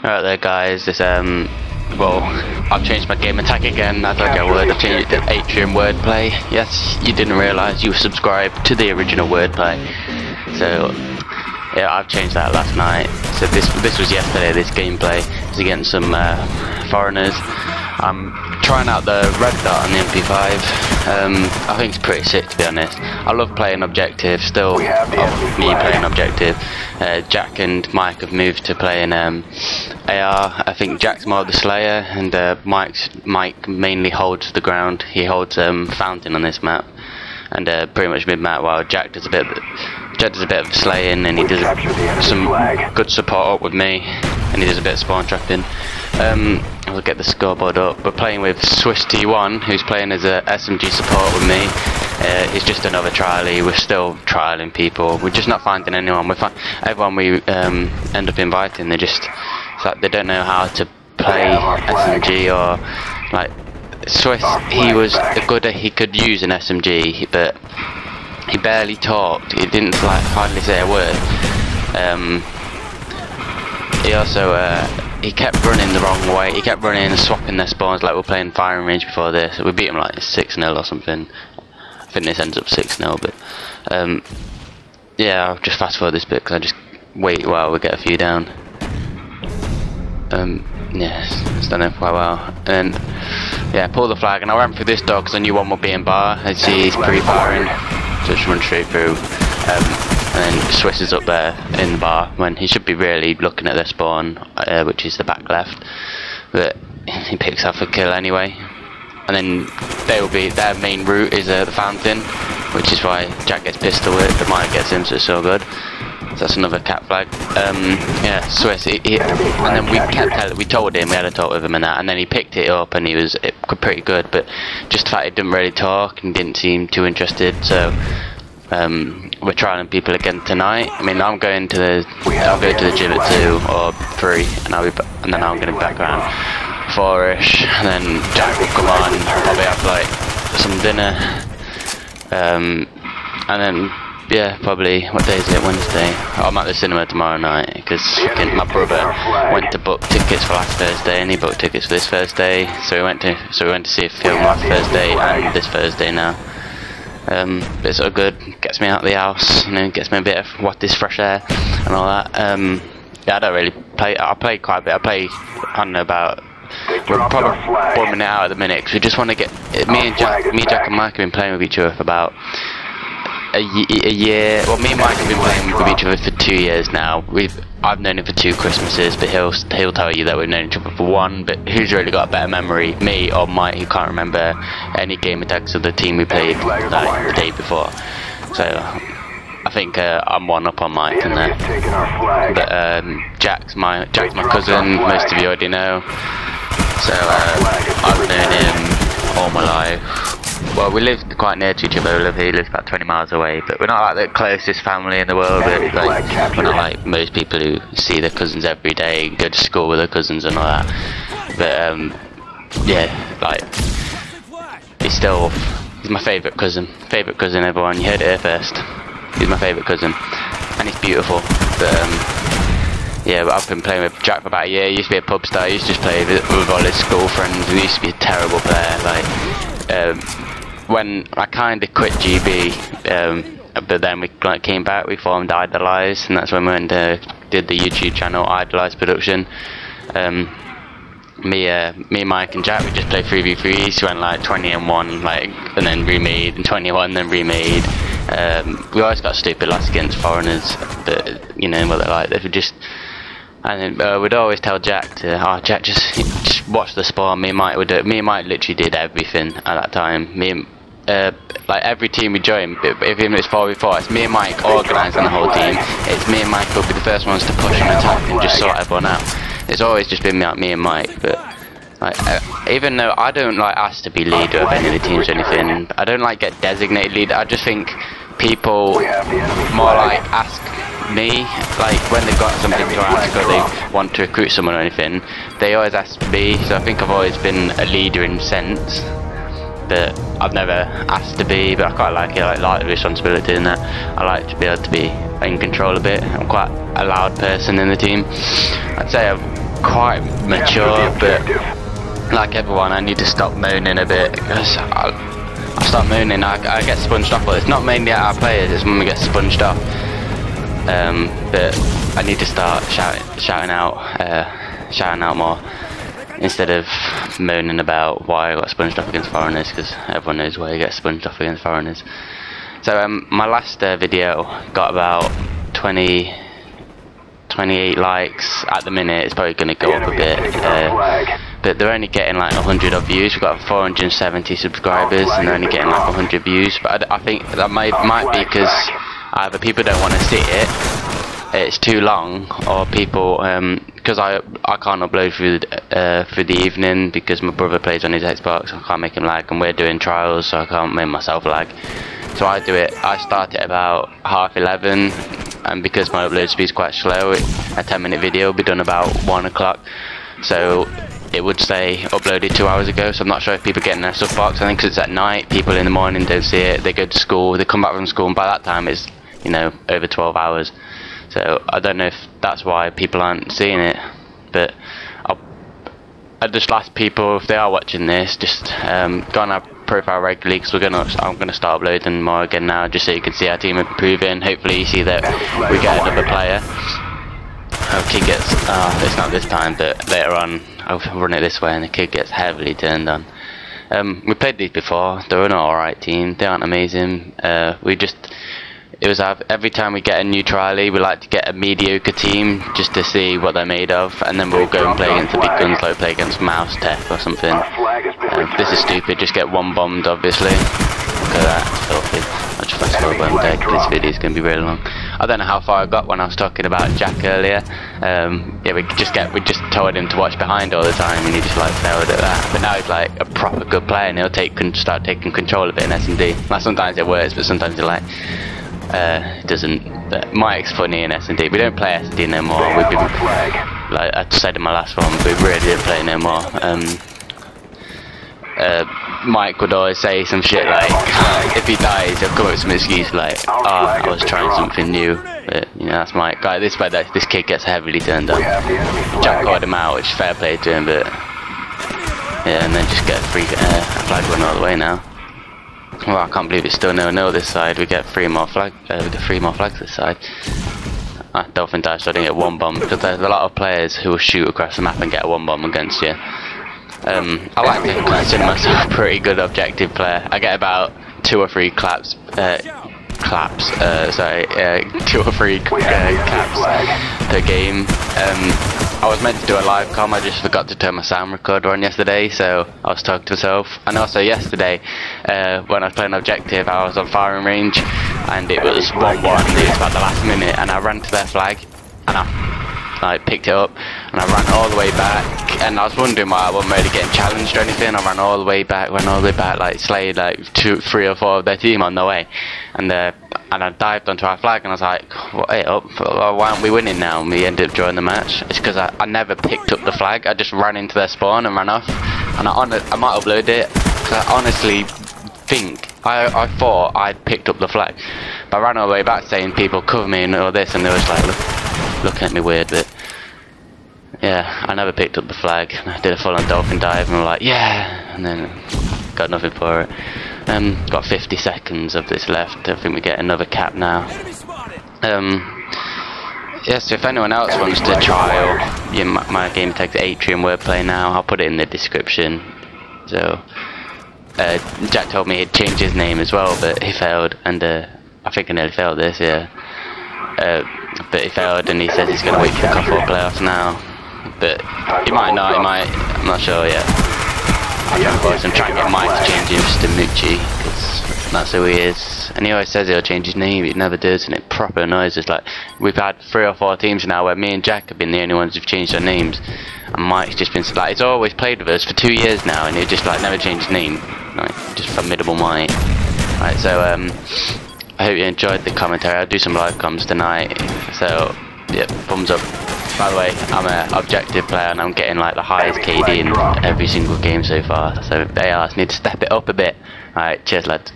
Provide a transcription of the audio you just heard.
Alright there guys, this well, I've changed my game attack again, I thought I would. I've changed it to atrium wordplay. Yes, you didn't realise you were subscribed to the original wordplay. So, yeah, I've changed that last night. So this was yesterday, this gameplay. It's against some foreigners. I'm trying out the red dot on the MP5. I think it's pretty sick, to be honest. I love playing objective, still me playing objective. Jack and Mike have moved to playing AR. I think Jack's more of the slayer, and Mike mainly holds the ground. He holds fountain on this map, and pretty much mid-map, while Jack does a bit of slaying, and he does some good support up with me, and he does a bit of spawn trapping. We'll get the scoreboard up. We're playing with Swiss T1, who's playing as a SMG support with me. He's just another trialie. We're still trialing people. We're just not finding anyone. Everyone we end up inviting, it's like they don't know how to play SMG, or like Swiss. He was good at, he could use an SMG, but he barely talked. He didn't hardly say a word. He also he kept running the wrong way. He kept running and swapping their spawns, like we were playing firing range before this. We beat him like 6-0 or something. I think this ends up 6-0, but yeah, I'll just fast forward this bit because I just wait while we get a few down. Yes, it's done it quite well. And yeah, pull the flag, and I ran through this door because I knew one would be in bar. I see he's pre-firing, so just run straight through. And then Swiss is up there in the bar when he should be really looking at their spawn, which is the back left, but he picks up a kill anyway. And then their main route is the fountain, which is why Jack gets pistol whipped, but Mike gets him, so it's so good. So that's another cat flag. Yeah, Swiss. And then we told him, we had a talk with him and that, and then he picked it up and he was pretty good, but just the fact he didn't really talk and didn't seem too interested. So we're trialing people again tonight. I mean, I'll go to the gym at 2 or 3, and then I'm going to be back around 4ish, and then Jack will come on, probably have like some dinner, and then yeah, probably, what day is it? Wednesday. I'm at the cinema tomorrow night because my brother went to book tickets for last Thursday, and he booked tickets for this Thursday. So we went to see a film last Thursday and this Thursday now. But it's all good. Gets me out of the house, gets me a bit of this fresh air and all that. Yeah, I don't really play. I play quite a bit. I don't know about. We're probably bombing it out at the minute because we just want to get. Jack and Mike have been playing with each other for about a year. Well, me and Mike have been playing with each other for 2 years now. I've known him for 2 Christmases, but he'll tell you that we've known each other for 1. But who's really got a better memory, me or Mike, who can't remember any game attacks of the team we played like the day before? So I think I'm 1 up on Mike in there. But Jack's my cousin. Most of you already know. So I've known him all my life. Well, we live quite near to each other. He lives about 20 miles away, but we're not like the closest family in the world. We're not like most people who see their cousins every day, go to school with their cousins and all that. But yeah, like he's my favourite cousin. Favourite cousin, everyone. You heard it here first. He's my favourite cousin, and he's beautiful. But yeah, but I've been playing with Jack for about a year. He used to be a pub star. He used to just play with all his school friends. He used to be a terrible player. When I kind of quit GB, but then we came back, we formed Idolize, and that's when we went did the YouTube channel Idolize Production. Me, Mike, and Jack, we just played 3v3s. We went like 20-1, and then remade, and 21, then remade. We always got stupid loss against foreigners, but you know what they're like. They would just. And then we'd always tell Jack to, Jack, just watch the spawn. Me and Mike would do it. Me and Mike literally did everything at that time. Like every team we joined, even if it's 4v4, it's me and Mike organising the whole team. It's me and Mike who'll be the first ones to push and attack and just sort everyone out. It's always just been me and Mike. But like, even though I don't like ask to be leader of any of the teams or anything, I don't like get designated leader. I just think people more like ask me, like when they've got something to ask or they want to recruit someone or anything, they always ask me. So I think I've always been a leader in sense, but I've never asked to be. But I quite like it. I like the responsibility in that. I like to be able to be in control a bit. I'm quite a loud person in the team. I'd say quite mature, but like everyone, I need to stop moaning a bit, because I start moaning, I get sponged off. But it's not mainly at our players, it's when we get sponged off. But I need to start shouting out more, instead of moaning about why I got sponged off against foreigners, because everyone knows why you get sponged off against foreigners. So my last video got about 28 likes. At the minute it's probably going to go up a bit, but they're only getting like 100 odd views. We've got 470 subscribers and they're only getting like 100 views, but I think that might be because either people don't want to see it's too long, or people, because I can't upload through the evening because my brother plays on his Xbox. I can't make him lag, and we're doing trials, so I can't make myself lag. So I start it about 11:30, and because my upload speed's quite slow, a 10-minute video will be done about 1 o'clock. So it would say uploaded 2 hours ago, so I'm not sure if people are getting their stuff box. I think 'cause it's at night, people in the morning don't see it, they go to school, they come back from school, and by that time it's, you know, over 12 hours. So I don't know if that's why people aren't seeing it, but I just ask people, if they are watching this, just go on our profile regularly, because I'm gonna start uploading more again now, just so you can see our team improving. Hopefully you see that we get another player. Our kid gets, it's not this time, but later on I'll run it this way and the kid gets heavily turned on. We played these before, they're an alright team, they aren't amazing. Every time we get a new trialie, we like to get a mediocre team just to see what they're made of, and then we'll go and play against the big guns, like play against Mouse Tech or something. This is stupid, just get one bombed obviously. Look at that, it's filthy. I'll just fast forward one deck, this video is going to be really long. I don't know how far I got when I was talking about Jack earlier. Yeah, we just told him to watch behind all the time, and he just like failed at that. But now he's like a proper good player, and he'll start taking control of it in S&D. Like, sometimes it works, but sometimes it like it doesn't. But Mike's funny in S&D. We don't play S&D no more. We've been, like I said in my last one, we really didn't play no more. Mike would always say some shit like, if he dies, he'll come up with some excuse like, oh, I was trying something new. But you know, that's Mike. Like, this kid gets heavily turned on. Jack called him out, which is fair play to him, but yeah, and then just get a free flag run all the way now. Well, I can't believe it's still 0-0 this side. We get 3 more flags this side. Dolphin dive, so I didn't get one bomb, because there's a lot of players who will shoot across the map and get a 1 bomb against you. I like to consider myself a pretty good objective player. I get about 2 or 3 caps per game. I was meant to do a live com, I just forgot to turn my sound recorder on yesterday, so I was talking to myself. And also yesterday, when I was playing objective, I was on firing range, and it was 1-1, it was about the last minute, and I ran to their flag, and I picked it up, and I ran all the way back, and I was wondering why I wasn't really getting challenged or anything. I ran all the way back, like slayed like 2, 3 or 4 of their team on the way, and I dived onto our flag, and I was like, wait up, why aren't we winning now? And we ended up drawing the match. It's because I never picked up the flag. I just ran into their spawn and ran off, and I might upload it, because I honestly think I thought I'd picked up the flag, but I ran all the way back saying people cover me and all this, and they was like looking at me weird. But yeah, I never picked up the flag. I did a full-on dolphin dive, and we're like, yeah, and then got nothing for it. Got 50 seconds of this left. I think we get another cap now. Yes, if anyone else wants to trial my game tag's Atrium WordPlay now, I'll put it in the description. So Jack told me he'd change his name as well, but he failed, and I think I nearly failed this, yeah. But he failed, and he says he's going to wait for the Cup 4 playoffs now. But he might not, I'm not sure yet. I'm trying to get Mike to change him just to Moochie, because that's who he is. And he always says he'll change his name, he never does, and it proper annoys us. Like, we've had 3 or 4 teams now where me and Jack have been the only ones who've changed their names, and Mike's just been like, he's always played with us for 2 years now, and he just like never changed his name. Like, just formidable Mike. Right, so I hope you enjoyed the commentary. I'll do some live comms tonight, so yeah, thumbs up. By the way, I'm an objective player, and I'm getting like the highest KD in every single game so far, so ARs need to step it up a bit. Alright, cheers lads.